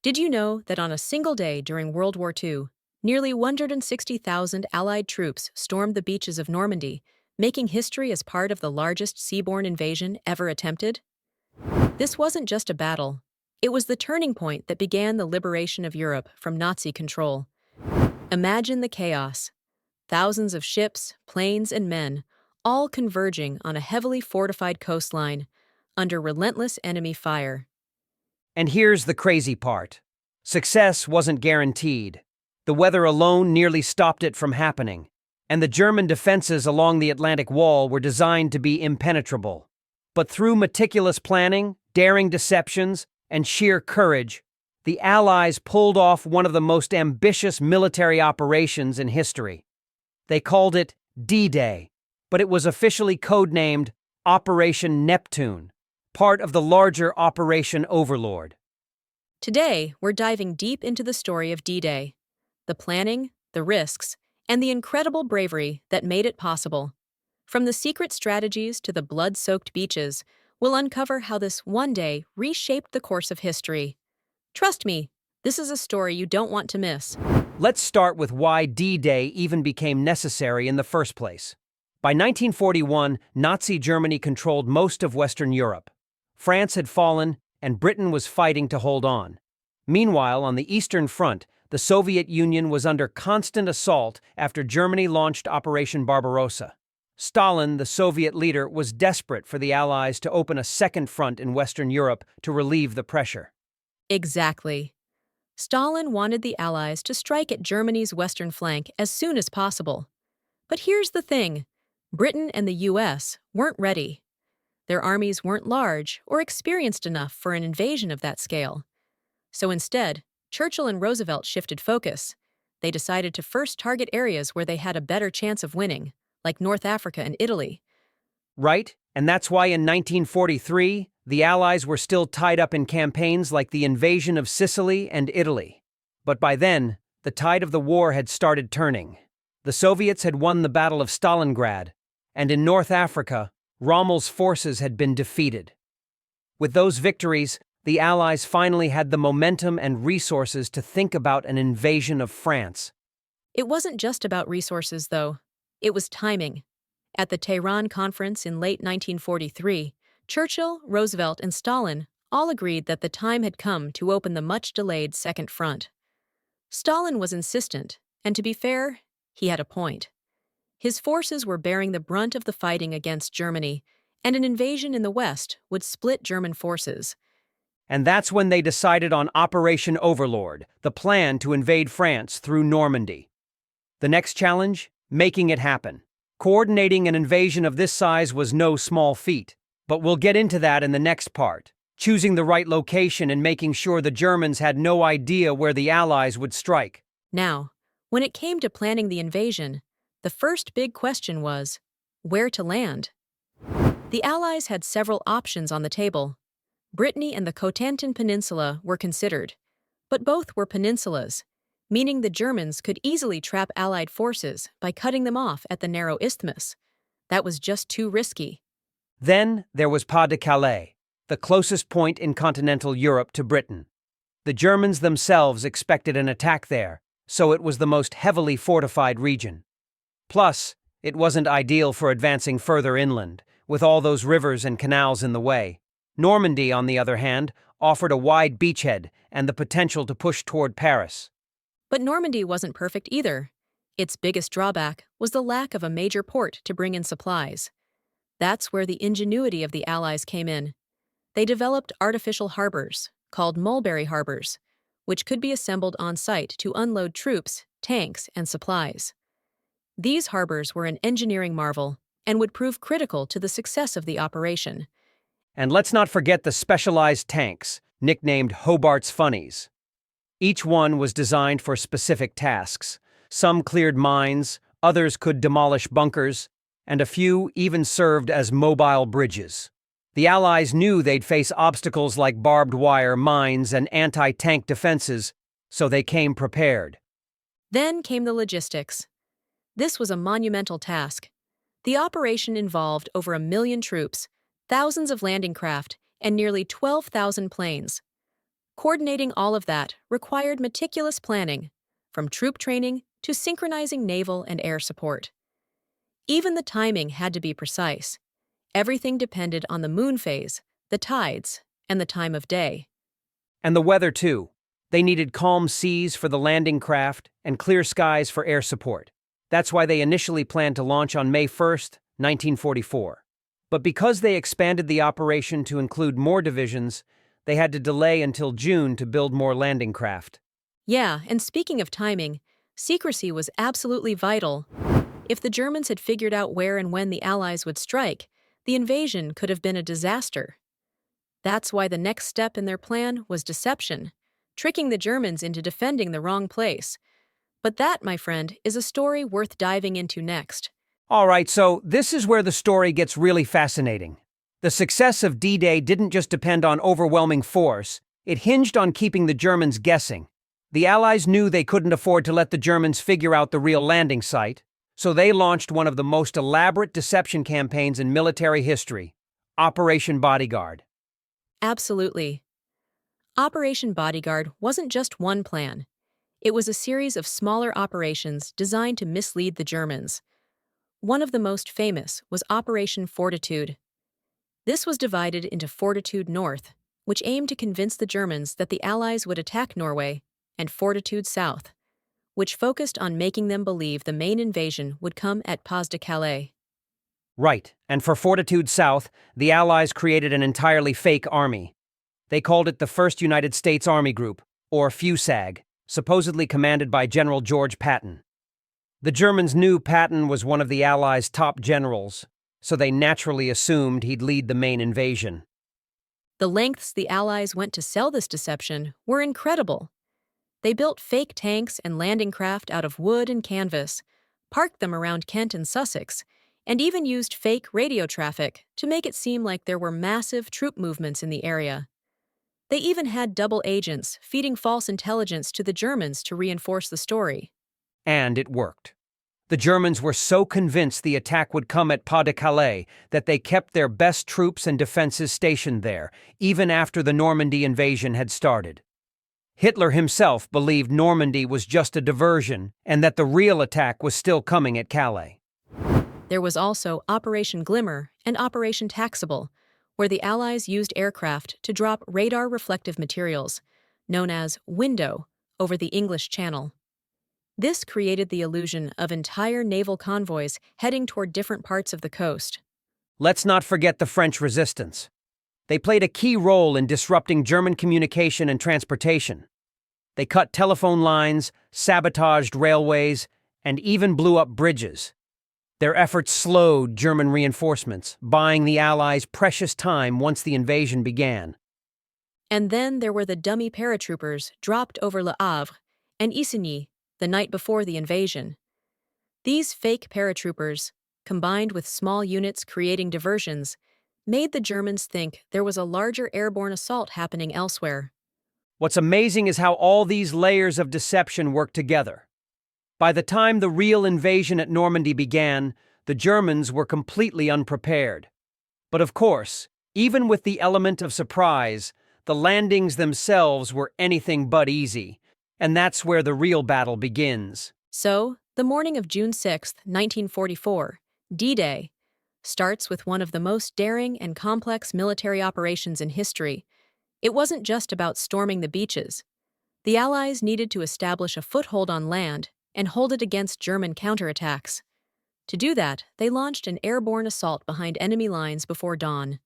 Did you know that on a single day during World War II, nearly 160,000 Allied troops stormed the beaches of Normandy, making history as part of the largest seaborne invasion ever attempted? This wasn't just a battle. It was the turning point that began the liberation of Europe from Nazi control. Imagine the chaos. Thousands of ships, planes, and men, all converging on a heavily fortified coastline, under relentless enemy fire. And here's the crazy part. Success wasn't guaranteed. The weather alone nearly stopped it from happening, and the German defenses along the Atlantic Wall were designed to be impenetrable. But through meticulous planning, daring deceptions, and sheer courage, the Allies pulled off one of the most ambitious military operations in history. They called it D-Day, but it was officially codenamed Operation Neptune, part of the larger Operation Overlord. Today, we're diving deep into the story of D-Day, the planning, the risks, and the incredible bravery that made it possible. From the secret strategies to the blood-soaked beaches, we'll uncover how this one day reshaped the course of history. Trust me, this is a story you don't want to miss. Let's start with why D-Day even became necessary in the first place. By 1941, Nazi Germany controlled most of Western Europe. France had fallen, and Britain was fighting to hold on. Meanwhile, on the Eastern Front, the Soviet Union was under constant assault after Germany launched Operation Barbarossa. Stalin, the Soviet leader, was desperate for the Allies to open a second front in Western Europe to relieve the pressure. Exactly. Stalin wanted the Allies to strike at Germany's western flank as soon as possible. But here's the thing. Britain and the US weren't ready. Their armies weren't large or experienced enough for an invasion of that scale. So instead, Churchill and Roosevelt shifted focus. They decided to first target areas where they had a better chance of winning, like North Africa and Italy. Right? And that's why in 1943, the Allies were still tied up in campaigns like the invasion of Sicily and Italy. But by then, the tide of the war had started turning. The Soviets had won the Battle of Stalingrad, and in North Africa, Rommel's forces had been defeated. With those victories, the Allies finally had the momentum and resources to think about an invasion of France. It wasn't just about resources, though. It was timing. At the Tehran Conference in late 1943, Churchill, Roosevelt, and Stalin all agreed that the time had come to open the much-delayed Second Front. Stalin was insistent, and to be fair, he had a point. His forces were bearing the brunt of the fighting against Germany, and an invasion in the West would split German forces. And that's when they decided on Operation Overlord, the plan to invade France through Normandy. The next challenge? Making it happen. Coordinating an invasion of this size was no small feat, but we'll get into that in the next part. Choosing the right location and making sure the Germans had no idea where the Allies would strike. Now, when it came to planning the invasion, the first big question was, where to land? The Allies had several options on the table. Brittany and the Cotentin Peninsula were considered, but both were peninsulas, meaning the Germans could easily trap Allied forces by cutting them off at the narrow isthmus. That was just too risky. Then there was Pas-de-Calais, the closest point in continental Europe to Britain. The Germans themselves expected an attack there, so it was the most heavily fortified region. Plus, it wasn't ideal for advancing further inland, with all those rivers and canals in the way. Normandy, on the other hand, offered a wide beachhead and the potential to push toward Paris. But Normandy wasn't perfect either. Its biggest drawback was the lack of a major port to bring in supplies. That's where the ingenuity of the Allies came in. They developed artificial harbors, called mulberry harbors, which could be assembled on site to unload troops, tanks, and supplies. These harbors were an engineering marvel and would prove critical to the success of the operation. And let's not forget the specialized tanks, nicknamed Hobart's Funnies. Each one was designed for specific tasks. Some cleared mines, others could demolish bunkers, and a few even served as mobile bridges. The Allies knew they'd face obstacles like barbed wire, mines, and anti-tank defenses, so they came prepared. Then came the logistics. This was a monumental task. The operation involved over 1 million troops, thousands of landing craft, and nearly 12,000 planes. Coordinating all of that required meticulous planning, from troop training to synchronizing naval and air support. Even the timing had to be precise. Everything depended on the moon phase, the tides, and the time of day. And the weather, too. They needed calm seas for the landing craft and clear skies for air support. That's why they initially planned to launch on May 1st, 1944. But because they expanded the operation to include more divisions, they had to delay until June to build more landing craft. Yeah, and speaking of timing, secrecy was absolutely vital. If the Germans had figured out where and when the Allies would strike, the invasion could have been a disaster. That's why the next step in their plan was deception, tricking the Germans into defending the wrong place. But that, my friend, is a story worth diving into next. All right, so this is where the story gets really fascinating. The success of D-Day didn't just depend on overwhelming force, it hinged on keeping the Germans guessing. The Allies knew they couldn't afford to let the Germans figure out the real landing site, so they launched one of the most elaborate deception campaigns in military history, Operation Bodyguard. Absolutely. Operation Bodyguard wasn't just one plan. It was a series of smaller operations designed to mislead the Germans. One of the most famous was Operation Fortitude. This was divided into Fortitude North, which aimed to convince the Germans that the Allies would attack Norway, and Fortitude South, which focused on making them believe the main invasion would come at Pas de Calais. Right, and for Fortitude South, the Allies created an entirely fake army. They called it the 1st United States Army Group, or FUSAG, supposedly commanded by General George Patton. The Germans knew Patton was one of the Allies' top generals, so they naturally assumed he'd lead the main invasion. The lengths the Allies went to sell this deception were incredible. They built fake tanks and landing craft out of wood and canvas, parked them around Kent and Sussex, and even used fake radio traffic to make it seem like there were massive troop movements in the area. They even had double agents feeding false intelligence to the Germans to reinforce the story. And it worked. The Germans were so convinced the attack would come at Pas de Calais that they kept their best troops and defenses stationed there, even after the Normandy invasion had started. Hitler himself believed Normandy was just a diversion and that the real attack was still coming at Calais. There was also Operation Glimmer and Operation Taxable, where the Allies used aircraft to drop radar-reflective materials, known as window, over the English Channel. This created the illusion of entire naval convoys heading toward different parts of the coast. Let's not forget the French resistance. They played a key role in disrupting German communication and transportation. They cut telephone lines, sabotaged railways, and even blew up bridges. Their efforts slowed German reinforcements, buying the Allies precious time once the invasion began. And then there were the dummy paratroopers dropped over Le Havre and Isigny the night before the invasion. These fake paratroopers, combined with small units creating diversions, made the Germans think there was a larger airborne assault happening elsewhere. What's amazing is how all these layers of deception work together. By the time the real invasion at Normandy began, the Germans were completely unprepared. But of course, even with the element of surprise, the landings themselves were anything but easy, and that's where the real battle begins. So, the morning of June 6, 1944, D-Day, starts with one of the most daring and complex military operations in history. It wasn't just about storming the beaches. The Allies needed to establish a foothold on land and hold it against German counterattacks. To do that, they launched an airborne assault behind enemy lines before dawn.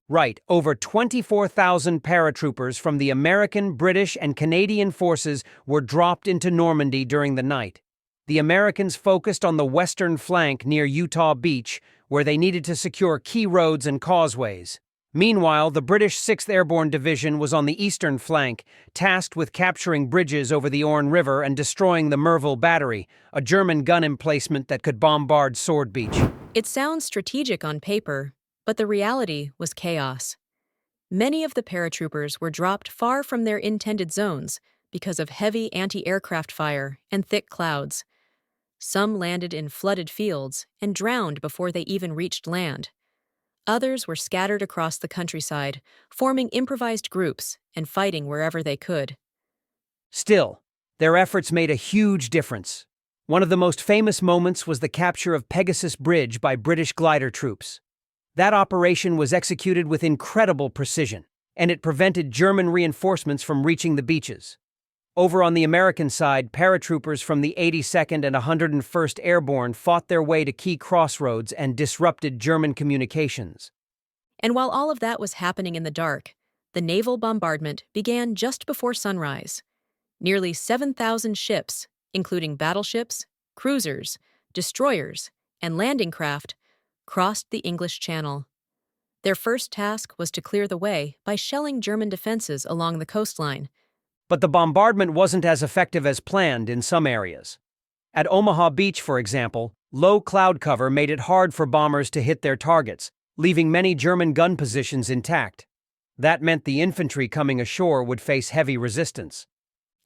Right, over 24,000 paratroopers from the American, British, and Canadian forces were dropped into Normandy during the night. The Americans focused on the western flank near Utah Beach, where they needed to secure key roads and causeways. Meanwhile, the British 6th Airborne Division was on the eastern flank, tasked with capturing bridges over the Orne River and destroying the Merville Battery, a German gun emplacement that could bombard Sword Beach. It sounds strategic on paper, but the reality was chaos. Many of the paratroopers were dropped far from their intended zones because of heavy anti-aircraft fire and thick clouds. Some landed in flooded fields and drowned before they even reached land. Others were scattered across the countryside, forming improvised groups and fighting wherever they could. Still, their efforts made a huge difference. One of the most famous moments was the capture of Pegasus Bridge by British glider troops. That operation was executed with incredible precision, and it prevented German reinforcements from reaching the beaches. Over on the American side, paratroopers from the 82nd and 101st Airborne fought their way to key crossroads and disrupted German communications. And while all of that was happening in the dark, the naval bombardment began just before sunrise. Nearly 7,000 ships, including battleships, cruisers, destroyers, and landing craft, crossed the English Channel. Their first task was to clear the way by shelling German defenses along the coastline. But the bombardment wasn't as effective as planned in some areas. At Omaha Beach, for example, low cloud cover made it hard for bombers to hit their targets, leaving many German gun positions intact. That meant the infantry coming ashore would face heavy resistance.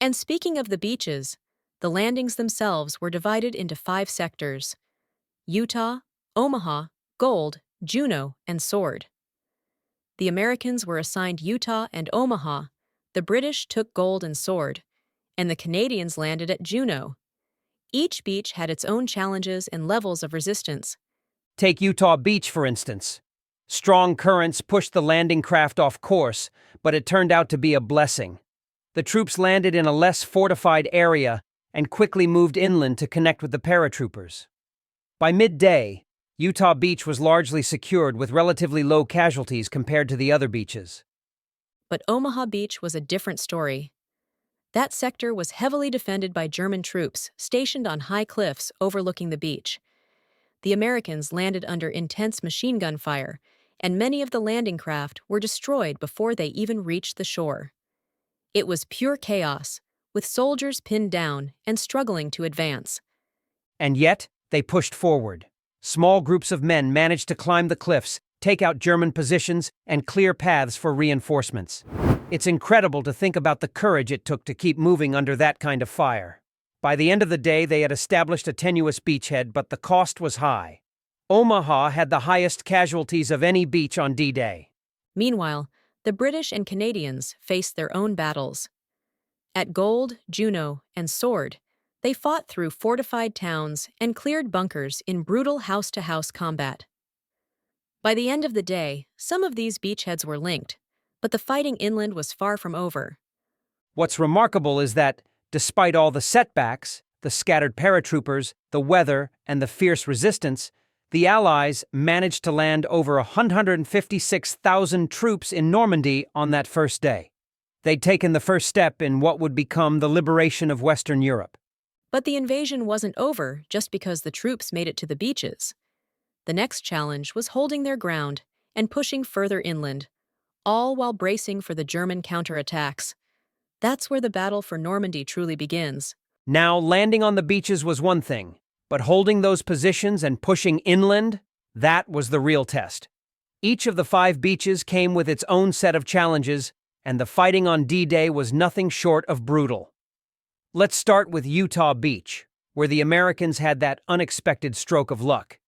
And speaking of the beaches, the landings themselves were divided into 5 sectors: Utah, Omaha, Gold, Juneau, and Sword. The Americans were assigned Utah and Omaha, the British took Gold and Sword, and the Canadians landed at Juneau. Each beach had its own challenges and levels of resistance. Take Utah Beach, for instance. Strong currents pushed the landing craft off course, but it turned out to be a blessing. The troops landed in a less fortified area and quickly moved inland to connect with the paratroopers. By midday, Utah Beach was largely secured with relatively low casualties compared to the other beaches. But Omaha Beach was a different story. That sector was heavily defended by German troops stationed on high cliffs overlooking the beach. The Americans landed under intense machine gun fire, and many of the landing craft were destroyed before they even reached the shore. It was pure chaos, with soldiers pinned down and struggling to advance. And yet, they pushed forward. Small groups of men managed to climb the cliffs, take out German positions, and clear paths for reinforcements. It's incredible to think about the courage it took to keep moving under that kind of fire. By the end of the day, they had established a tenuous beachhead, but the cost was high. Omaha had the highest casualties of any beach on D-Day. Meanwhile, the British and Canadians faced their own battles. At Gold, Juneau, and Sword, they fought through fortified towns and cleared bunkers in brutal house-to-house combat. By the end of the day, some of these beachheads were linked, but the fighting inland was far from over. What's remarkable is that, despite all the setbacks, the scattered paratroopers, the weather, and the fierce resistance, the Allies managed to land over 156,000 troops in Normandy on that first day. They'd taken the first step in what would become the liberation of Western Europe. But the invasion wasn't over just because the troops made it to the beaches. The next challenge was holding their ground and pushing further inland, all while bracing for the German counterattacks. That's where the battle for Normandy truly begins. Now, landing on the beaches was one thing, but holding those positions and pushing inland, that was the real test. Each of the 5 beaches came with its own set of challenges, and the fighting on D-Day was nothing short of brutal. Let's start with Utah Beach, where the Americans had that unexpected stroke of luck.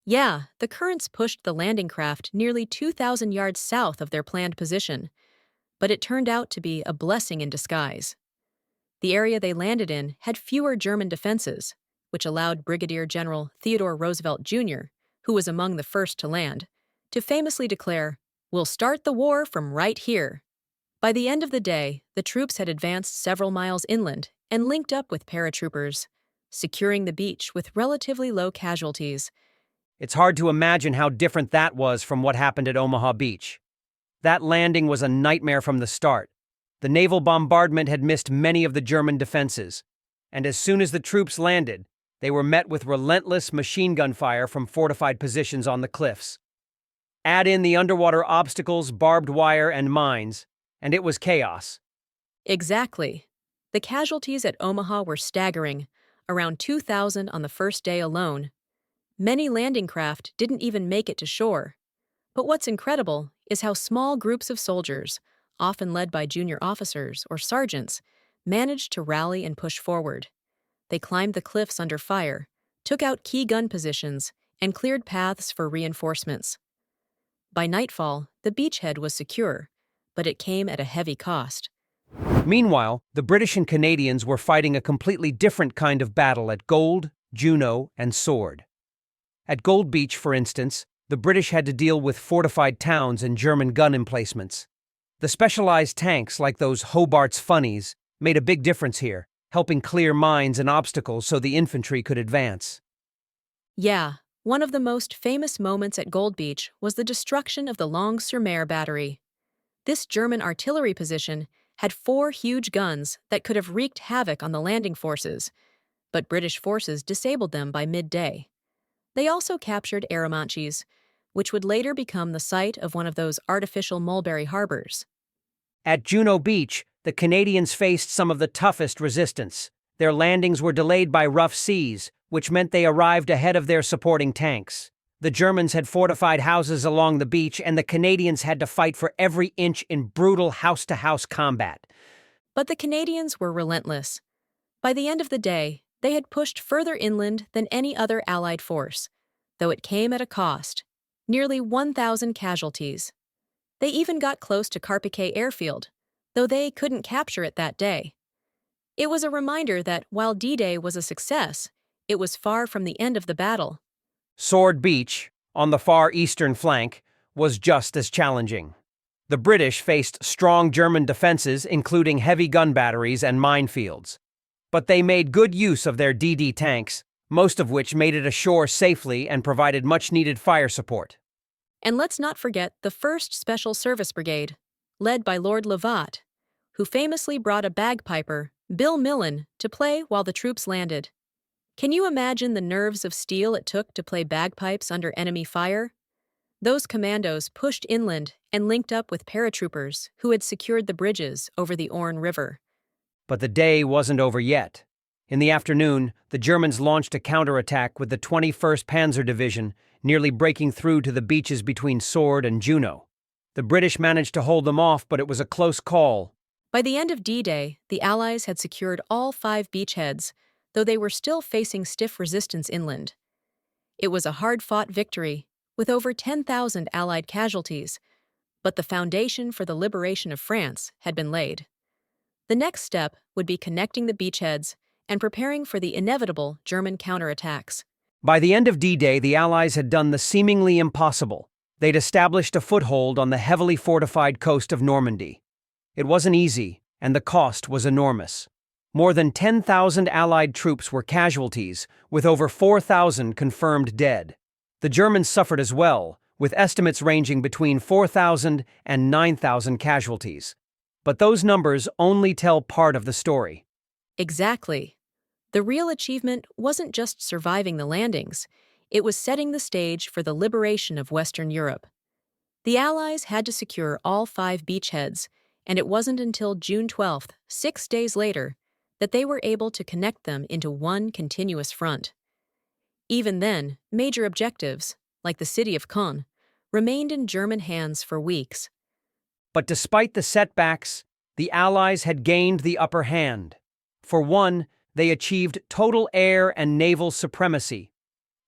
Yeah, the currents pushed the landing craft nearly 2,000 yards south of their planned position, but it turned out to be a blessing in disguise. The area they landed in had fewer German defenses, which allowed Brigadier General Theodore Roosevelt Jr., who was among the first to land, to famously declare, "We'll start the war from right here." By the end of the day, the troops had advanced several miles inland and linked up with paratroopers, securing the beach with relatively low casualties. It's hard to imagine how different that was from what happened at Omaha Beach. That landing was a nightmare from the start. The naval bombardment had missed many of the German defenses, and as soon as the troops landed, they were met with relentless machine gun fire from fortified positions on the cliffs. Add in the underwater obstacles, barbed wire, and mines, and it was chaos. Exactly. The casualties at Omaha were staggering, around 2,000 on the first day alone. Many landing craft didn't even make it to shore. But what's incredible is how small groups of soldiers, often led by junior officers or sergeants, managed to rally and push forward. They climbed the cliffs under fire, took out key gun positions, and cleared paths for reinforcements. By nightfall, the beachhead was secure, but it came at a heavy cost. Meanwhile, the British and Canadians were fighting a completely different kind of battle at Gold, Juno, and Sword. At Gold Beach, for instance, the British had to deal with fortified towns and German gun emplacements. The specialized tanks, like those Hobart's Funnies, made a big difference here, helping clear mines and obstacles so the infantry could advance. Yeah, one of the most famous moments at Gold Beach was the destruction of the Longue-sur-Mer battery. This German artillery position had 4 huge guns that could have wreaked havoc on the landing forces, but British forces disabled them by midday. They also captured Arromanches, which would later become the site of one of those artificial mulberry harbors. At Juno Beach, the Canadians faced some of the toughest resistance. Their landings were delayed by rough seas, which meant they arrived ahead of their supporting tanks. The Germans had fortified houses along the beach, and the Canadians had to fight for every inch in brutal house-to-house combat. But the Canadians were relentless. By the end of the day, they had pushed further inland than any other Allied force, though it came at a cost, nearly 1,000 casualties. They even got close to Carpiquet Airfield, though they couldn't capture it that day. It was a reminder that while D-Day was a success, it was far from the end of the battle. Sword Beach, on the far eastern flank, was just as challenging. The British faced strong German defenses, including heavy gun batteries and minefields. But they made good use of their DD tanks, most of which made it ashore safely and provided much-needed fire support. And let's not forget the 1st Special Service Brigade, led by Lord Lovat, who famously brought a bagpiper, Bill Millen, to play while the troops landed. Can you imagine the nerves of steel it took to play bagpipes under enemy fire? Those commandos pushed inland and linked up with paratroopers who had secured the bridges over the Orne River. But the day wasn't over yet. In the afternoon, the Germans launched a counterattack with the 21st Panzer Division, nearly breaking through to the beaches between Sword and Juno. The British managed to hold them off, but it was a close call. By the end of D-Day, the Allies had secured all 5 beachheads, though they were still facing stiff resistance inland. It was a hard-fought victory, with over 10,000 Allied casualties, but the foundation for the liberation of France had been laid. The next step would be connecting the beachheads and preparing for the inevitable German counterattacks. By the end of D-Day, the Allies had done the seemingly impossible. They'd established a foothold on the heavily fortified coast of Normandy. It wasn't easy, and the cost was enormous. More than 10,000 Allied troops were casualties, with over 4,000 confirmed dead. The Germans suffered as well, with estimates ranging between 4,000 and 9,000 casualties. But those numbers only tell part of the story. Exactly. The real achievement wasn't just surviving the landings, it was setting the stage for the liberation of Western Europe. The Allies had to secure all 5 beachheads, and it wasn't until June 12th, 6 days later, that they were able to connect them into one continuous front. Even then, major objectives, like the city of Caen, remained in German hands for weeks. But despite the setbacks, the Allies had gained the upper hand. For one, they achieved total air and naval supremacy.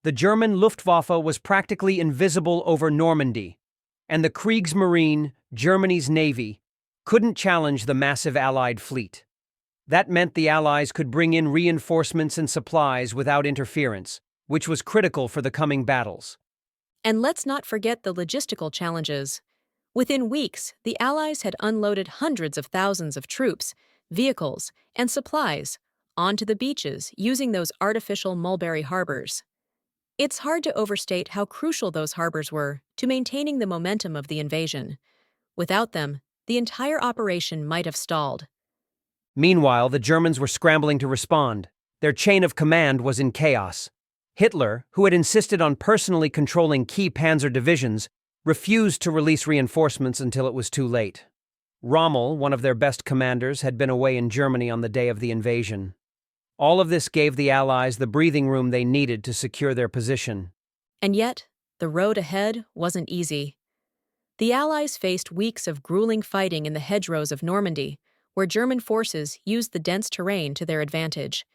The German Luftwaffe was practically invisible over Normandy, and the Kriegsmarine, Germany's navy, couldn't challenge the massive Allied fleet. That meant the Allies could bring in reinforcements and supplies without interference, which was critical for the coming battles. And let's not forget the logistical challenges. Within weeks, the Allies had unloaded hundreds of thousands of troops, vehicles, and supplies onto the beaches using those artificial mulberry harbors. It's hard to overstate how crucial those harbors were to maintaining the momentum of the invasion. Without them, the entire operation might have stalled. Meanwhile, the Germans were scrambling to respond. Their chain of command was in chaos. Hitler, who had insisted on personally controlling key panzer divisions, refused to release reinforcements until it was too late. Rommel, one of their best commanders, had been away in Germany on the day of the invasion. All of this gave the Allies the breathing room they needed to secure their position. And yet, the road ahead wasn't easy. The Allies faced weeks of grueling fighting in the hedgerows of Normandy, where German forces used the dense terrain to their advantage.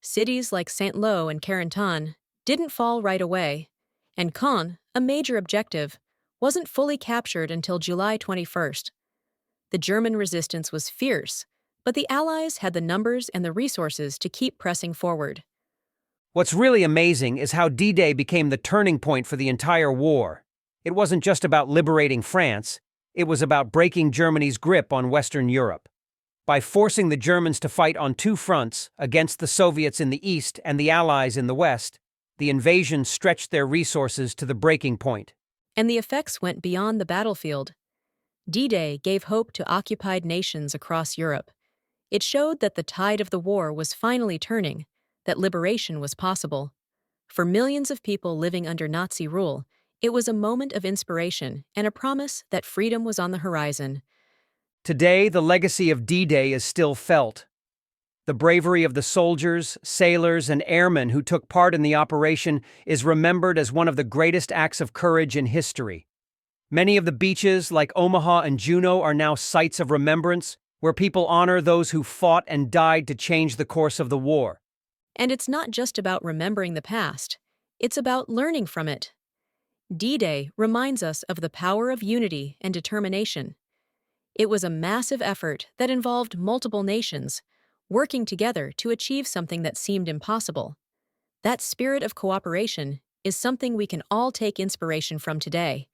Cities like Saint-Lô and Carentan didn't fall right away, and Caen, a major objective, wasn't fully captured until July 21st. The German resistance was fierce, but the Allies had the numbers and the resources to keep pressing forward. What's really amazing is how D-Day became the turning point for the entire war. It wasn't just about liberating France, it was about breaking Germany's grip on Western Europe. By forcing the Germans to fight on two fronts, against the Soviets in the east and the Allies in the west, the invasion stretched their resources to the breaking point. And the effects went beyond the battlefield. D-Day gave hope to occupied nations across Europe. It showed that the tide of the war was finally turning, that liberation was possible. For millions of people living under Nazi rule, it was a moment of inspiration and a promise that freedom was on the horizon. Today, the legacy of D-Day is still felt. The bravery of the soldiers, sailors, and airmen who took part in the operation is remembered as one of the greatest acts of courage in history. Many of the beaches, like Omaha and Juneau, are now sites of remembrance, where people honor those who fought and died to change the course of the war. And it's not just about remembering the past, it's about learning from it. D-Day reminds us of the power of unity and determination. It was a massive effort that involved multiple nations, working together to achieve something that seemed impossible. That spirit of cooperation is something we can all take inspiration from today.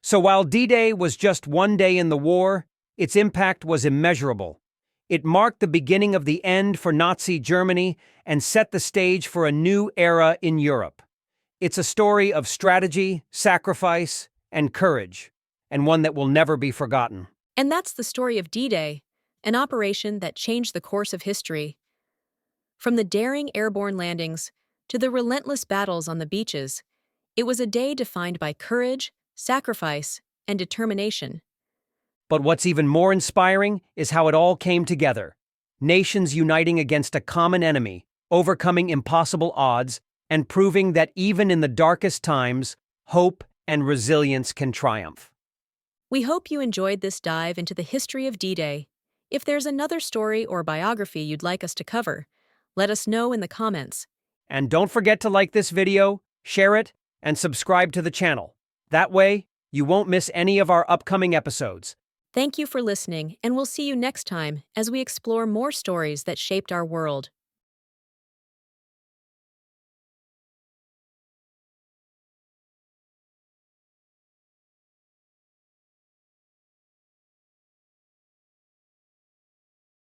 So while D-Day was just one day in the war, its impact was immeasurable. It marked the beginning of the end for Nazi Germany and set the stage for a new era in Europe. It's a story of strategy, sacrifice, and courage, and one that will never be forgotten. And that's the story of D-Day, an operation that changed the course of history. From the daring airborne landings to the relentless battles on the beaches, it was a day defined by courage, sacrifice, and determination. But what's even more inspiring is how it all came together. Nations uniting against a common enemy, overcoming impossible odds, and proving that even in the darkest times, hope and resilience can triumph. We hope you enjoyed this dive into the history of D-Day. If there's another story or biography you'd like us to cover, let us know in the comments. And don't forget to like this video, share it, and subscribe to the channel. That way, you won't miss any of our upcoming episodes. Thank you for listening, and we'll see you next time as we explore more stories that shaped our world.